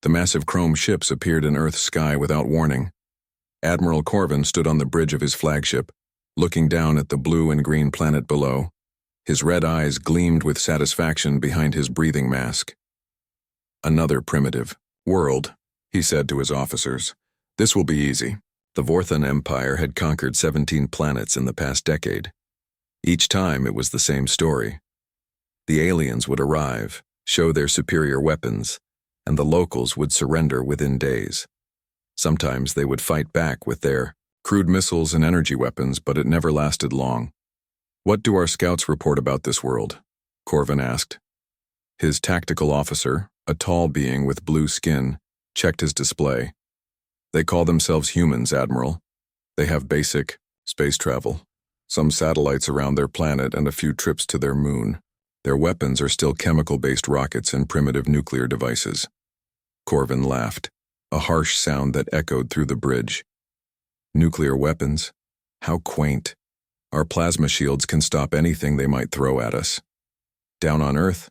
The massive chrome ships appeared in Earth's sky without warning. Admiral Corvin stood on the bridge of his flagship, looking down at the blue and green planet below. His red eyes gleamed with satisfaction behind his breathing mask. "Another primitive world," he said to his officers. "This will be easy." The Vorthan Empire had conquered 17 planets in the past decade. Each time it was the same story. The aliens would arrive, show their superior weapons, and the locals would surrender within days. Sometimes they would fight back with their crude missiles and energy weapons, but it never lasted long. "What do our scouts report about this world?" Corvin asked. His tactical officer, a tall being with blue skin, checked his display. "They call themselves humans, Admiral. They have basic space travel, some satellites around their planet and a few trips to their moon. Their weapons are still chemical-based rockets and primitive nuclear devices." Corvin laughed, a harsh sound that echoed through the bridge. "Nuclear weapons? How quaint. Our plasma shields can stop anything they might throw at us." Down on Earth,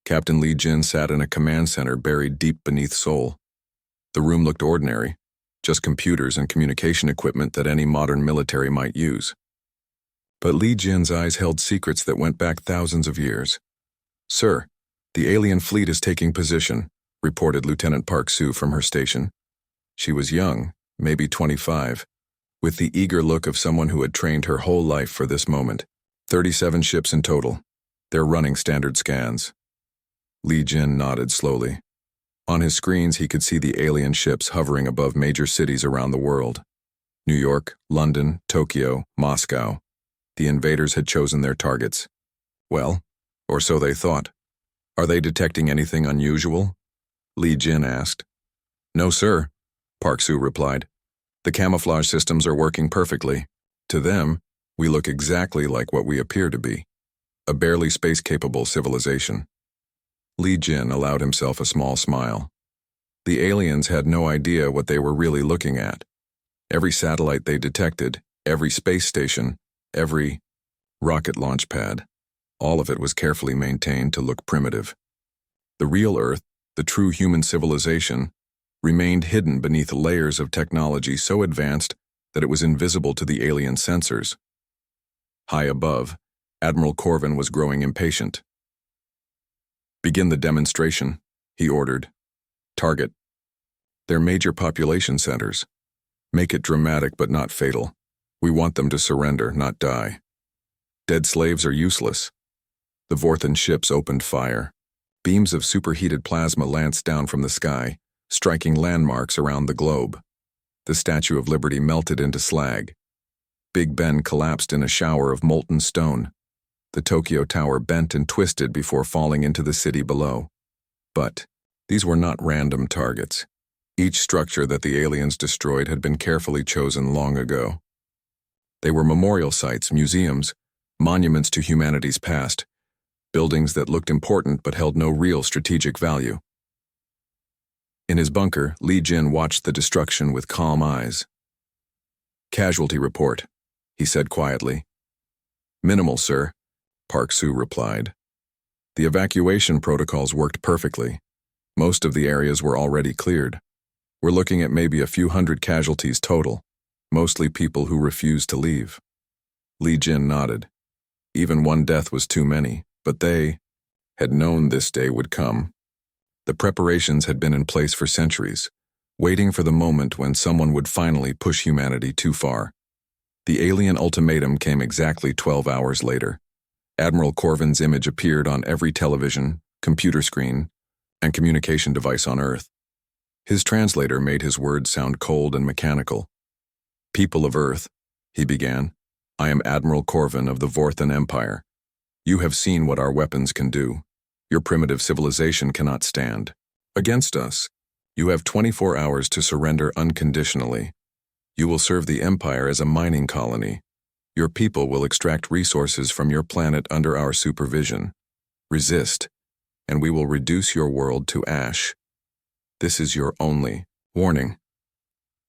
Captain Li Jin sat in a command center buried deep beneath Seoul. The room looked ordinary, just computers and communication equipment that any modern military might use. But Li Jin's eyes held secrets that went back thousands of years. "Sir, the alien fleet is taking position," reported Lieutenant Park Soo from her station. She was young, maybe 25, with the eager look of someone who had trained her whole life for this moment. 37 ships in total. They're running standard scans. Li Jin nodded slowly. On his screens he could see the alien ships hovering above major cities around the world. New York, London, Tokyo, Moscow. The invaders had chosen their targets. Well, or so they thought. "Are they detecting anything unusual?" Li Jin asked. "No, sir," Park Soo replied. "The camouflage systems are working perfectly. To them, we look exactly like what we appear to be. A barely space-capable civilization." Li Jin allowed himself a small smile. The aliens had no idea what they were really looking at. Every satellite they detected, every space station, every rocket launch pad, all of it was carefully maintained to look primitive. The real Earth, the true human civilization, remained hidden beneath layers of technology so advanced that it was invisible to the alien sensors. High above, Admiral Corvin was growing impatient. "Begin the demonstration," he ordered. "Target their major population centers. Make it dramatic but not fatal. We want them to surrender, not die. Dead slaves are useless." The Vorthan ships opened fire. Beams of superheated plasma lanced down from the sky, striking landmarks around the globe. The Statue of Liberty melted into slag. Big Ben collapsed in a shower of molten stone. The Tokyo Tower bent and twisted before falling into the city below. But these were not random targets. Each structure that the aliens destroyed had been carefully chosen long ago. They were memorial sites, museums, monuments to humanity's past, buildings that looked important but held no real strategic value. In his bunker, Li Jin watched the destruction with calm eyes. "Casualty report," he said quietly. "Minimal, sir," Park Soo replied. The evacuation protocols worked perfectly. Most of the areas were already cleared. "We're looking at maybe a few hundred casualties total, mostly people who refused to leave." Li Jin nodded. Even one death was too many, but they had known this day would come. The preparations had been in place for centuries, waiting for the moment when someone would finally push humanity too far. The alien ultimatum came exactly 12 hours later. Admiral Corvin's image appeared on every television, computer screen, and communication device on Earth. His translator made his words sound cold and mechanical. "People of Earth," he began, "I am Admiral Corvin of the Vorthan Empire. You have seen what our weapons can do. Your primitive civilization cannot stand against us. You have 24 hours to surrender unconditionally. You will serve the Empire as a mining colony. Your people will extract resources from your planet under our supervision. Resist, and we will reduce your world to ash. This is your only warning."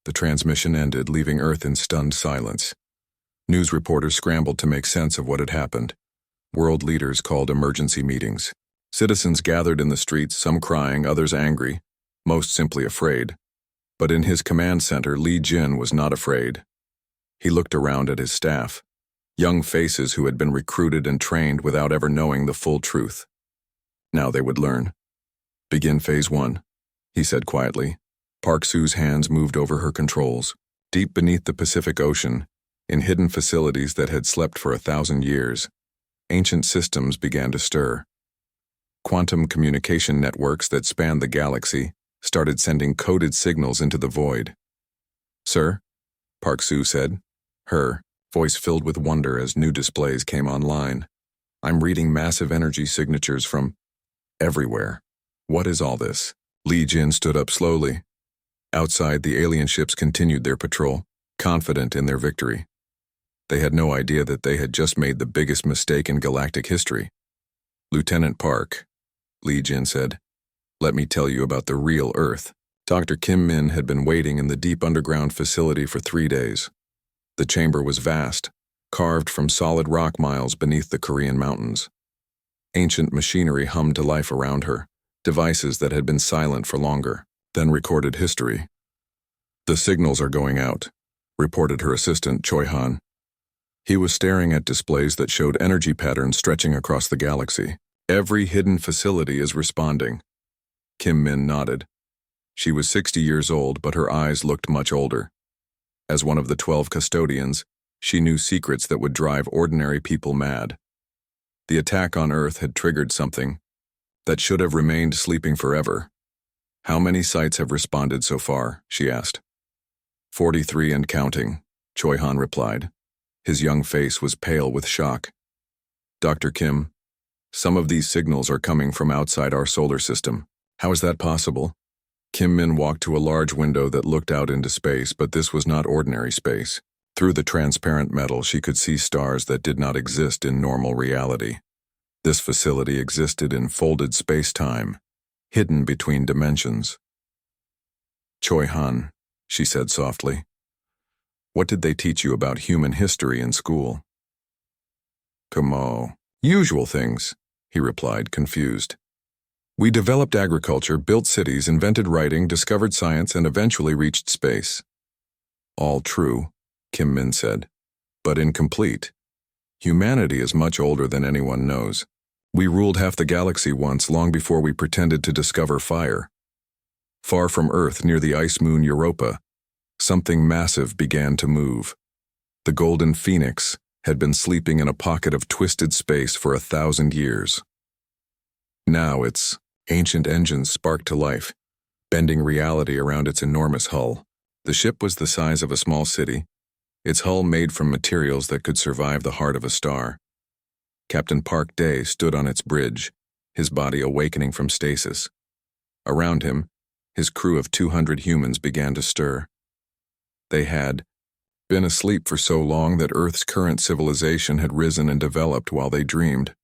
The transmission ended, leaving Earth in stunned silence. News reporters scrambled to make sense of what had happened. World leaders called emergency meetings. Citizens gathered in the streets, some crying, others angry. most simply afraid. But in his command center, Li Jin was not afraid. He looked around at his staff, young faces who had been recruited and trained without ever knowing the full truth. Now they would learn. Begin Phase 1, he said quietly. Park Sue's hands moved over her controls. Deep beneath the Pacific Ocean, in hidden facilities that had slept for 1,000 years, ancient systems began to stir. Quantum communication networks that spanned the galaxy started sending coded signals into the void. "Sir," Park Sue said, her voice filled with wonder as new displays came online. "I'm reading massive energy signatures from everywhere. What is all this?" Li Jin stood up slowly. Outside, the alien ships continued their patrol, confident in their victory. They had no idea that they had just made the biggest mistake in galactic history. "Lieutenant Park," Li Jin said, "let me tell you about the real Earth." Dr. Kim Min had been waiting in the deep underground facility for 3 days. The chamber was vast, carved from solid rock miles beneath the Korean mountains. Ancient machinery hummed to life around her, devices that had been silent for longer, then recorded history. "The signals are going out," reported her assistant, Choi Han. He was staring at displays that showed energy patterns stretching across the galaxy. "Every hidden facility is responding." Kim Min nodded. She was 60 years old, but her eyes looked much older. As one of the 12 custodians, she knew secrets that would drive ordinary people mad. The attack on Earth had triggered something that should have remained sleeping forever. "How many sites have responded so far?" she asked. 43 and counting, Choi Han replied. His young face was pale with shock. "Dr. Kim, some of these signals are coming from outside our solar system. How is that possible?" Kim Min walked to a large window that looked out into space, but this was not ordinary space. Through the transparent metal, she could see stars that did not exist in normal reality. This facility existed in folded space-time, hidden between dimensions. "Choi Han," she said softly, "what did they teach you about human history in school?" "Como, usual things," he replied, confused. "We developed agriculture, built cities, invented writing, discovered science, and eventually reached space." "All true," Kim Min said, "but incomplete. Humanity is much older than anyone knows. We ruled half the galaxy once, long before we pretended to discover fire. Far from Earth, near the ice moon Europa, something massive began to move. The Golden Phoenix had been sleeping in a pocket of twisted space for 1,000 years. Now its ancient engines sparked to life, bending reality around its enormous hull. The ship was the size of a small city, its hull made from materials that could survive the heart of a star. Captain Park Day stood on its bridge, his body awakening from stasis. Around him, his crew of 200 humans began to stir. They had been asleep for so long that Earth's current civilization had risen and developed while they dreamed.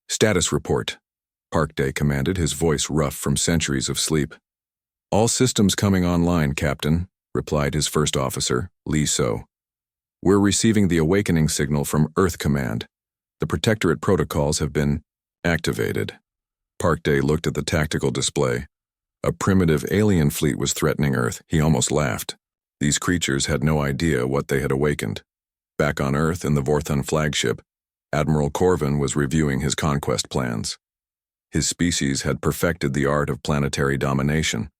"Status report," Park Day commanded, his voice rough from centuries of sleep. "All systems coming online, Captain," replied his first officer, Lee So. "We're receiving the awakening signal from Earth Command. The Protectorate protocols have been activated." Park Day looked at the tactical display. A primitive alien fleet was threatening Earth. He almost laughed. These creatures had no idea what they had awakened. Back on Earth in the Vorthon flagship, Admiral Corvin was reviewing his conquest plans. His species had perfected the art of planetary domination.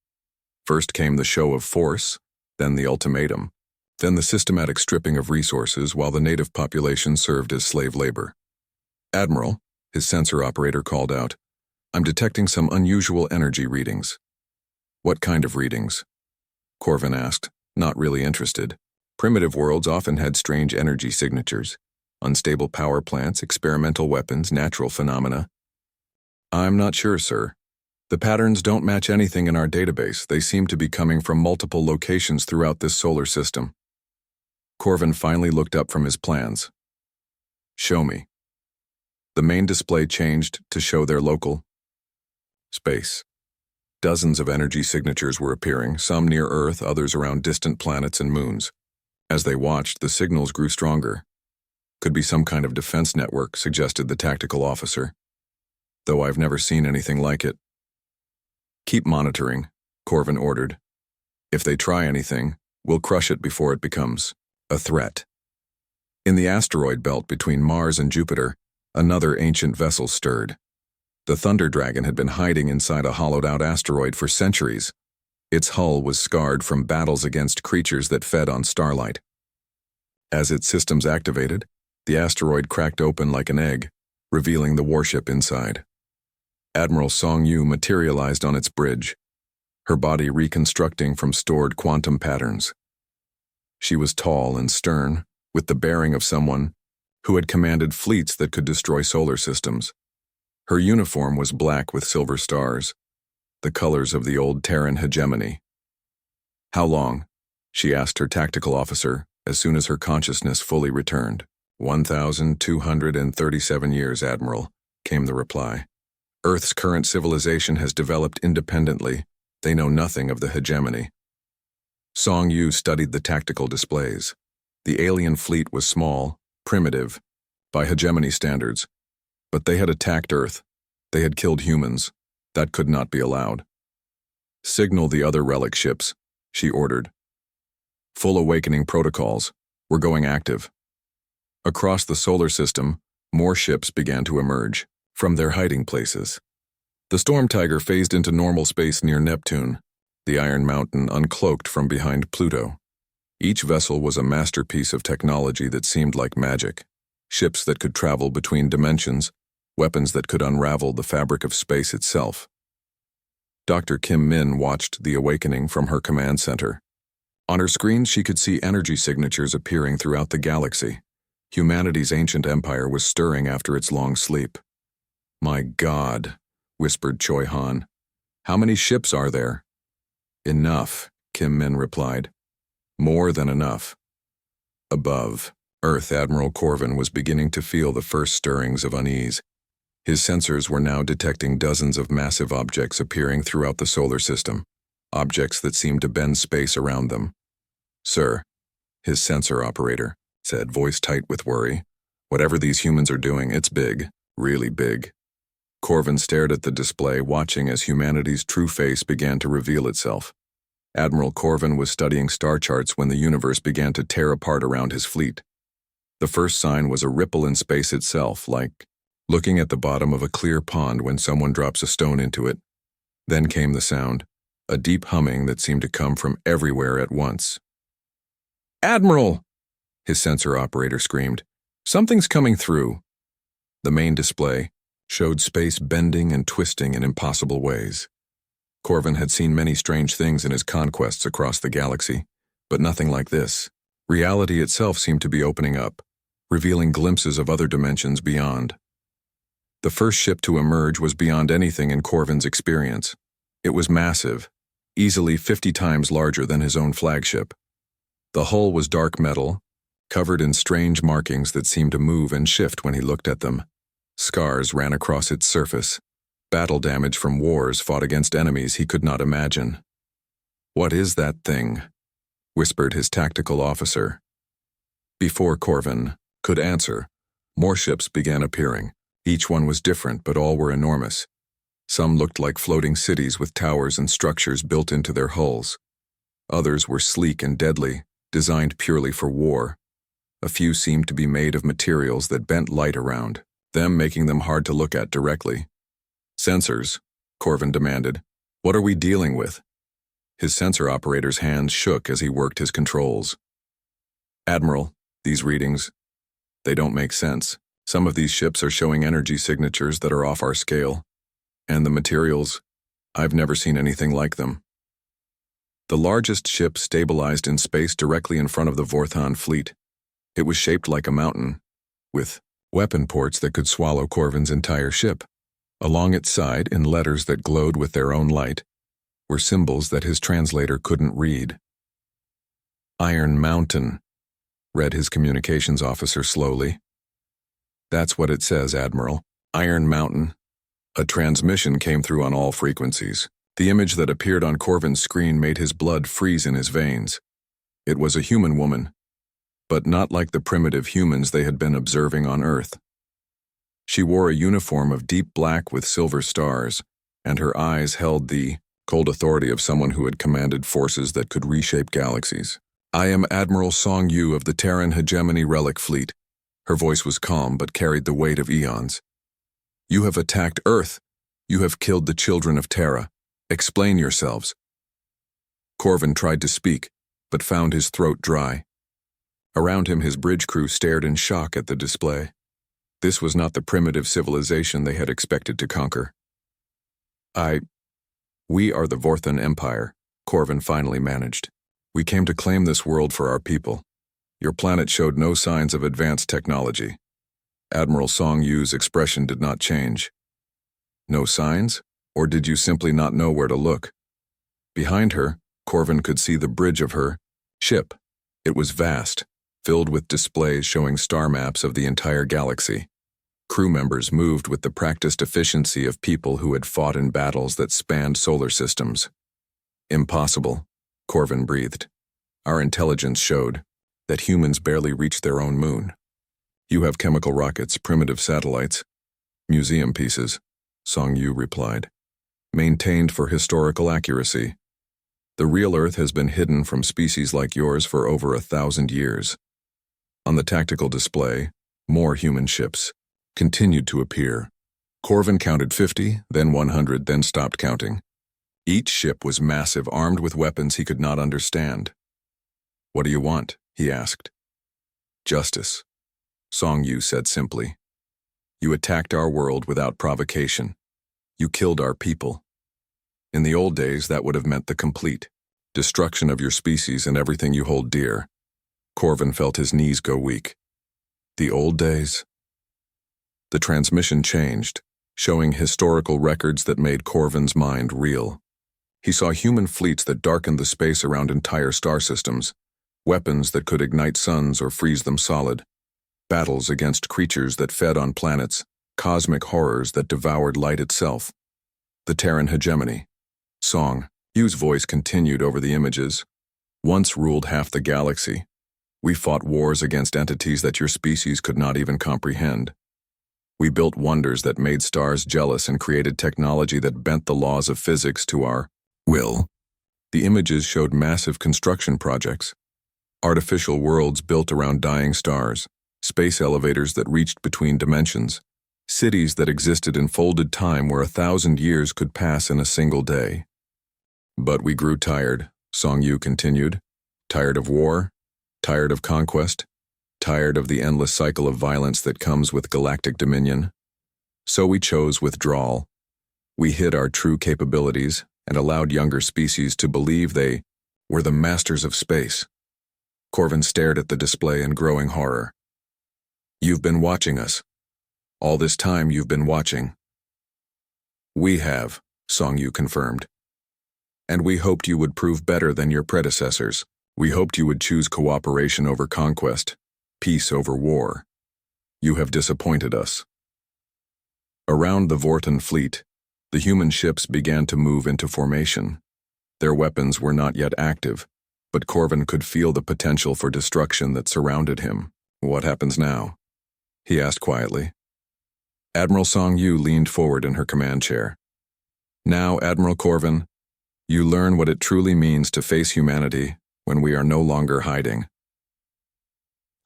First came the show of force, then the ultimatum, then the systematic stripping of resources while the native population served as slave labor. "Admiral," his sensor operator called out, "I'm detecting some unusual energy readings." "What kind of readings?" Corvin asked, not really interested. Primitive worlds often had strange energy signatures. Unstable power plants, experimental weapons, natural phenomena. "I'm not sure, sir. The patterns don't match anything in our database. They seem to be coming from multiple locations throughout this solar system." Corvin finally looked up from his plans. "Show me." The main display changed to show their local space. Dozens of energy signatures were appearing, some near Earth, others around distant planets and moons. As they watched, the signals grew stronger. "Could be some kind of defense network," suggested the tactical officer, "though I've never seen anything like it." "Keep monitoring," Corvin ordered. "If they try anything, we'll crush it before it becomes a threat." In the asteroid belt between Mars and Jupiter, another ancient vessel stirred. The Thunder Dragon had been hiding inside a hollowed-out asteroid for centuries. Its hull was scarred from battles against creatures that fed on starlight. As its systems activated, the asteroid cracked open like an egg, revealing the warship inside. Admiral Song Yu materialized on its bridge, her body reconstructing from stored quantum patterns. She was tall and stern, with the bearing of someone who had commanded fleets that could destroy solar systems. Her uniform was black with silver stars, the colors of the old Terran hegemony. "How long?" she asked her tactical officer as soon as her consciousness fully returned. 1,237 years, Admiral," came the reply. "Earth's current civilization has developed independently. They know nothing of the hegemony." Song Yu studied the tactical displays. The alien fleet was small, primitive, by hegemony standards, but they had attacked Earth. They had killed humans. That could not be allowed. "Signal the other relic ships," she ordered. "Full awakening protocols. We're going active." Across the solar system, more ships began to emerge from their hiding places. The Storm Tiger phased into normal space near Neptune, the Iron Mountain uncloaked from behind Pluto. Each vessel was a masterpiece of technology that seemed like magic. Ships that could travel between dimensions, weapons that could unravel the fabric of space itself. Dr. Kim Min watched the awakening from her command center. On her screen, she could see energy signatures appearing throughout the galaxy. Humanity's ancient empire was stirring after its long sleep. "My God," whispered Choi Han. "How many ships are there?" "Enough," Kim Min replied. "More than enough." Above Earth, Admiral Corvin was beginning to feel the first stirrings of unease. His sensors were now detecting dozens of massive objects appearing throughout the solar system, objects that seemed to bend space around them. "Sir," his sensor operator said, voice tight with worry, "whatever these humans are doing, it's big, really big." Corvin stared at the display, watching as humanity's true face began to reveal itself. Admiral Corvin was studying star charts when the universe began to tear apart around his fleet. The first sign was a ripple in space itself, like looking at the bottom of a clear pond when someone drops a stone into it. Then came the sound, a deep humming that seemed to come from everywhere at once. "Admiral!" his sensor operator screamed. "Something's coming through." The main display showed space bending and twisting in impossible ways. Corvin had seen many strange things in his conquests across the galaxy, but nothing like this. Reality itself seemed to be opening up, revealing glimpses of other dimensions beyond. The first ship to emerge was beyond anything in Corvin's experience. It was massive, easily 50 times larger than his own flagship. The hull was dark metal, covered in strange markings that seemed to move and shift when he looked at them. Scars ran across its surface, battle damage from wars fought against enemies he could not imagine. "What is that thing?" whispered his tactical officer. Before Corvin could answer, more ships began appearing. Each one was different, but all were enormous. Some looked like floating cities with towers and structures built into their hulls. Others were sleek and deadly, designed purely for war. A few seemed to be made of materials that bent light around them, making them hard to look at directly. "Sensors," Corvin demanded. "What are we dealing with?" His sensor operator's hands shook as he worked his controls. "Admiral, these readings, they don't make sense. Some of these ships are showing energy signatures that are off our scale. And the materials, I've never seen anything like them." The largest ship stabilized in space directly in front of the Vorthon fleet. It was shaped like a mountain, with weapon ports that could swallow Corvin's entire ship. Along its side, in letters that glowed with their own light, were symbols that his translator couldn't read. "Iron Mountain," read his communications officer slowly. "That's what it says, Admiral. Iron Mountain." A transmission came through on all frequencies. The image that appeared on Corvin's screen made his blood freeze in his veins. It was a human woman, but not like the primitive humans they had been observing on Earth. She wore a uniform of deep black with silver stars, and her eyes held the cold authority of someone who had commanded forces that could reshape galaxies. I am Admiral Song Yu of the Terran Hegemony Relic Fleet. Her voice was calm but carried the weight of eons. You have attacked Earth. You have killed the children of Terra. Explain yourselves. Corvin tried to speak, but found his throat dry. Around him, his bridge crew stared in shock at the display. This was not the primitive civilization they had expected to conquer. We are the Vorthan Empire, Corvin finally managed. We came to claim this world for our people. Your planet showed no signs of advanced technology. Admiral Song Yu's expression did not change. No signs? Or did you simply not know where to look? Behind her, Corvin could see the bridge of her ship. It was vast, filled with displays showing star maps of the entire galaxy. Crew members moved with the practiced efficiency of people who had fought in battles that spanned solar systems. Impossible, Corvin breathed. Our intelligence showed that humans barely reached their own moon. You have chemical rockets, primitive satellites, museum pieces, Song Yu replied. Maintained for historical accuracy. The real Earth has been hidden from species like yours for over 1,000 years. On the tactical display, more human ships continued to appear. Corvin counted 50, then 100, then stopped counting. Each ship was massive, armed with weapons he could not understand. What do you want? He asked. Justice, Song Yu said simply. You attacked our world without provocation. You killed our people. In the old days, that would have meant the complete destruction of your species and everything you hold dear. Corvin felt his knees go weak. The old days? The transmission changed, showing historical records that made Corvin's mind reel. He saw human fleets that darkened the space around entire star systems, weapons that could ignite suns or freeze them solid, battles against creatures that fed on planets, cosmic horrors that devoured light itself. The Terran hegemony. Song Yu's voice continued over the images. Once ruled half the galaxy. We fought wars against entities that your species could not even comprehend. We built wonders that made stars jealous and created technology that bent the laws of physics to our will. The images showed massive construction projects. Artificial worlds built around dying stars, space elevators that reached between dimensions, cities that existed in folded time where 1,000 years could pass in a single day. But we grew tired, Song Yu continued. Tired of war, tired of conquest, tired of the endless cycle of violence that comes with galactic dominion. So we chose withdrawal. We hid our true capabilities and allowed younger species to believe they were the masters of space. Corvin stared at the display in growing horror. You've been watching us. All this time you've been watching. We have, Song Yu confirmed. And we hoped you would prove better than your predecessors. We hoped you would choose cooperation over conquest, peace over war. You have disappointed us. Around the Vorthan fleet, the human ships began to move into formation. Their weapons were not yet active, but Corvin could feel the potential for destruction that surrounded him. What happens now? He asked quietly. Admiral Song Yu leaned forward in her command chair. Now, Admiral Corvin, you learn what it truly means to face humanity when we are no longer hiding.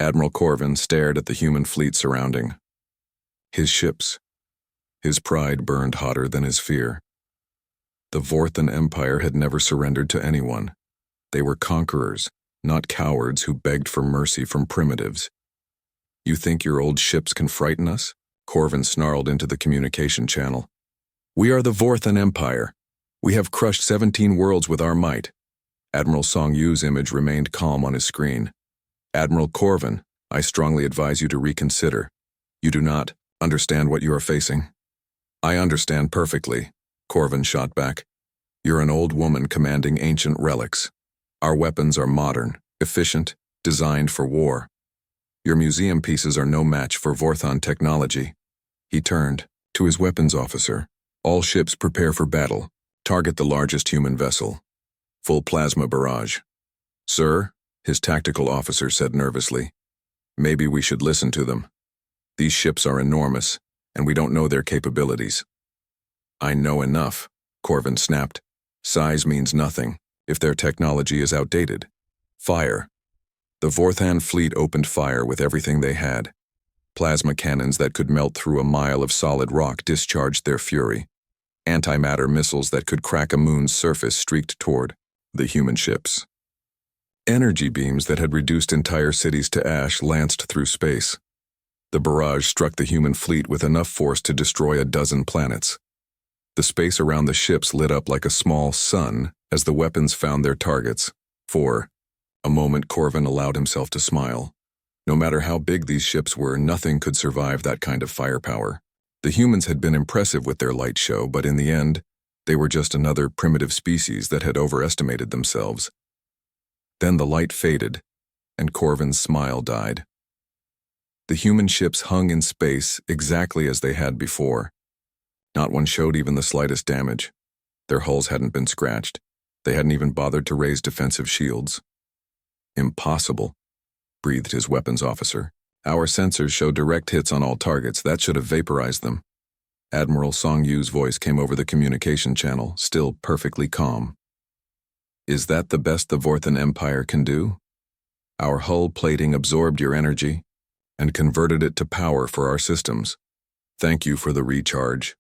Admiral Corvin stared at the human fleet surrounding. His ships. His pride burned hotter than his fear. The Vorthan Empire had never surrendered to anyone. They were conquerors, not cowards who begged for mercy from primitives. You think your old ships can frighten us? Corvin snarled into the communication channel. We are the Vorthan Empire. We have crushed 17 worlds with our might. Admiral Song Yu's image remained calm on his screen. Admiral Corvin, I strongly advise you to reconsider. You do not understand what you are facing. I understand perfectly, Corvin shot back. You're an old woman commanding ancient relics. Our weapons are modern, efficient, designed for war. Your museum pieces are no match for Vorthan technology. He turned to his weapons officer. All ships prepare for battle. Target the largest human vessel. Full plasma barrage. Sir, his tactical officer said nervously. Maybe we should listen to them. These ships are enormous, and we don't know their capabilities. I know enough, Corvin snapped. Size means nothing if their technology is outdated. Fire. The Vorthan fleet opened fire with everything they had. Plasma cannons that could melt through a mile of solid rock discharged their fury. Antimatter missiles that could crack a moon's surface streaked toward the human ships. Energy beams that had reduced entire cities to ash lanced through space. The barrage struck the human fleet with enough force to destroy a dozen planets. The space around the ships lit up like a small sun as the weapons found their targets. For a moment, Corvin allowed himself to smile. No matter how big these ships were, nothing could survive that kind of firepower. The humans had been impressive with their light show, but in the end, they were just another primitive species that had overestimated themselves. Then the light faded, and Corvin's smile died. The human ships hung in space exactly as they had before. Not one showed even the slightest damage. Their hulls hadn't been scratched. They hadn't even bothered to raise defensive shields. Impossible, breathed his weapons officer. Our sensors show direct hits on all targets. That should have vaporized them. Admiral Song Yu's voice came over the communication channel, still perfectly calm. Is that the best the Vorthan Empire can do? Our hull plating absorbed your energy and converted it to power for our systems. Thank you for the recharge.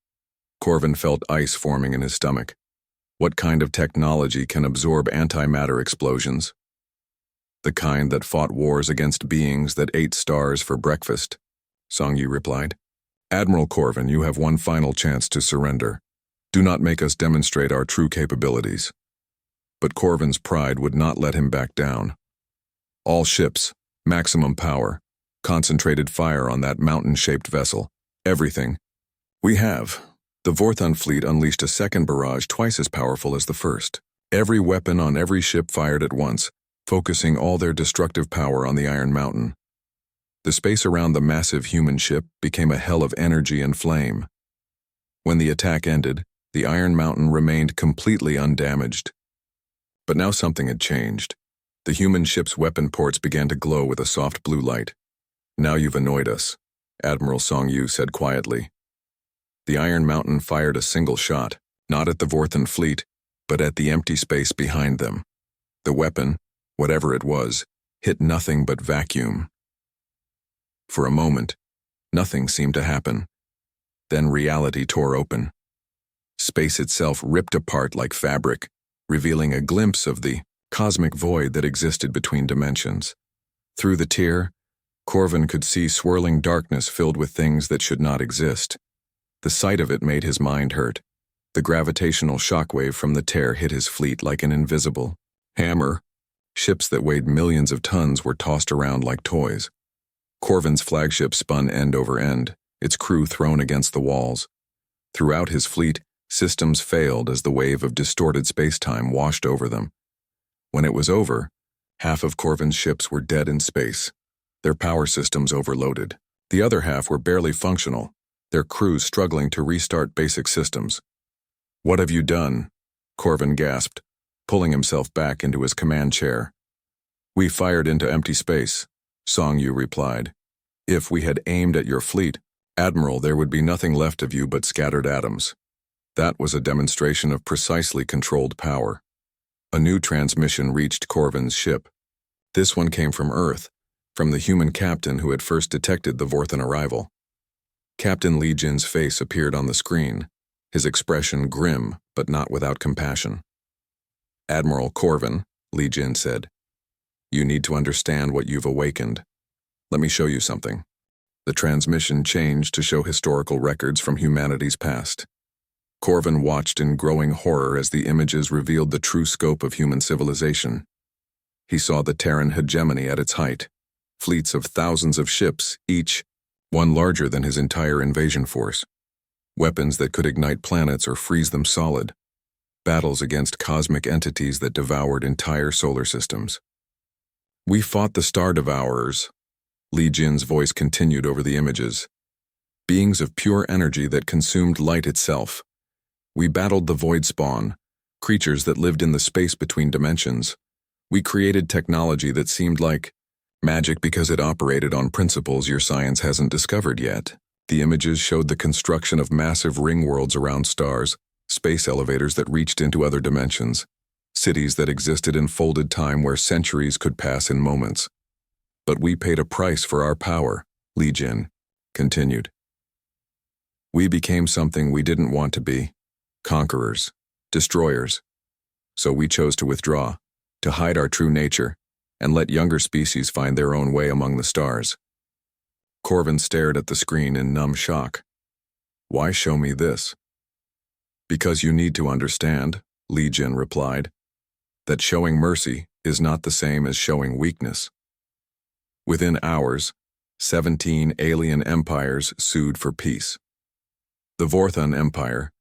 Corvin felt ice forming in his stomach. What kind of technology can absorb antimatter explosions? The kind that fought wars against beings that ate stars for breakfast, Song Yu replied. Admiral Corvin, you have one final chance to surrender. Do not make us demonstrate our true capabilities. But Corvin's pride would not let him back down. All ships, maximum power, concentrated fire on that mountain-shaped vessel. Everything. We have. The Vorthan fleet unleashed a second barrage twice as powerful as the first. Every weapon on every ship fired at once, focusing all their destructive power on the Iron Mountain. The space around the massive human ship became a hell of energy and flame. When the attack ended, the Iron Mountain remained completely undamaged. But now something had changed. The human ship's weapon ports began to glow with a soft blue light. Now you've annoyed us, Admiral Song Yu said quietly. The Iron Mountain fired a single shot, not at the Vorthan fleet, but at the empty space behind them. The weapon, whatever it was, hit nothing but vacuum. For a moment, nothing seemed to happen. Then reality tore open. Space itself ripped apart like fabric, revealing a glimpse of the cosmic void that existed between dimensions. Through the tear, Corvin could see swirling darkness filled with things that should not exist. The sight of it made his mind hurt. The gravitational shockwave from the tear hit his fleet like an invisible hammer. Ships that weighed millions of tons were tossed around like toys. Corvin's flagship spun end over end, its crew thrown against the walls. Throughout his fleet, systems failed as the wave of distorted space-time washed over them. When it was over, half of Corvin's ships were dead in space, their power systems overloaded. The other half were barely functional, their crews struggling to restart basic systems. What have you done? Corvin gasped, pulling himself back into his command chair. We fired into empty space, Song Yu replied. If we had aimed at your fleet, Admiral, there would be nothing left of you but scattered atoms. That was a demonstration of precisely controlled power. A new transmission reached Corvin's ship. This one came from Earth, from the human captain who had first detected the Vorthan arrival. Captain Li Jin's face appeared on the screen, his expression grim but not without compassion. Admiral Corvin, Li Jin said, you need to understand what you've awakened. Let me show you something. The transmission changed to show historical records from humanity's past. Corvin watched in growing horror as the images revealed the true scope of human civilization. He saw the Terran hegemony at its height, fleets of thousands of ships, each one larger than his entire invasion force, weapons that could ignite planets or freeze them solid, battles against cosmic entities that devoured entire solar systems. We fought the Star Devourers, Li Jin's voice continued over the images, beings of pure energy that consumed light itself. We battled the Void Spawn, creatures that lived in the space between dimensions. We created technology that seemed like magic because it operated on principles your science hasn't discovered yet. The images showed the construction of massive ring worlds around stars, space elevators that reached into other dimensions, cities that existed in folded time where centuries could pass in moments. But we paid a price for our power, Li Jin continued. We became something we didn't want to be, conquerors, destroyers. So we chose to withdraw, to hide our true nature, and let younger species find their own way among the stars. Corvin stared at the screen in numb shock. Why show me this? Because you need to understand, Li Jin replied, that showing mercy is not the same as showing weakness. Within hours, 17 alien empires sued for peace. The Vorthon Empire,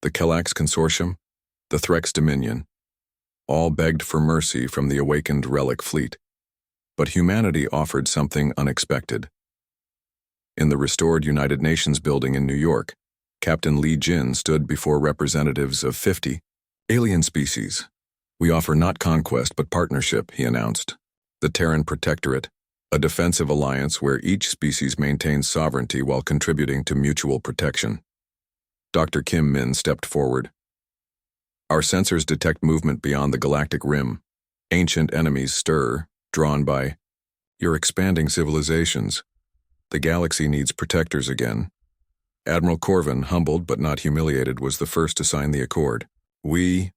the Kelax Consortium, the Threx Dominion, all begged for mercy from the awakened Relic fleet. But humanity offered something unexpected. In the restored United Nations building in New York, Captain Li Jin stood before representatives of 50 alien species. We offer not conquest but partnership, he announced. The Terran Protectorate, a defensive alliance where each species maintains sovereignty while contributing to mutual protection. Dr. Kim Min stepped forward. Our sensors detect movement beyond the galactic rim. Ancient enemies stir, drawn by your expanding civilizations. The galaxy needs protectors again. Admiral Corvin, humbled but not humiliated, was the first to sign the accord. We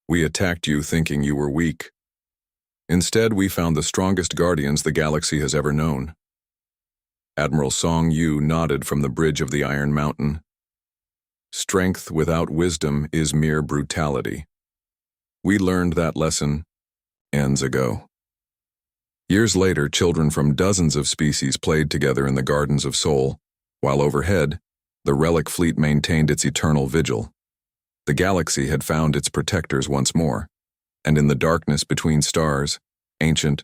attacked you thinking you were weak. Instead, we found the strongest guardians the galaxy has ever known. Admiral Song Yu nodded from the bridge of the Iron Mountain. Strength without wisdom is mere brutality. We learned that lesson eons ago. Years later, children from dozens of species played together in the Gardens of Sol, while overhead, the Relic fleet maintained its eternal vigil. The galaxy had found its protectors once more, and in the darkness between stars, ancient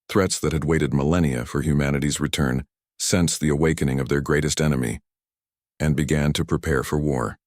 threats that had waited millennia for humanity's return sensed the awakening of their greatest enemy and began to prepare for war.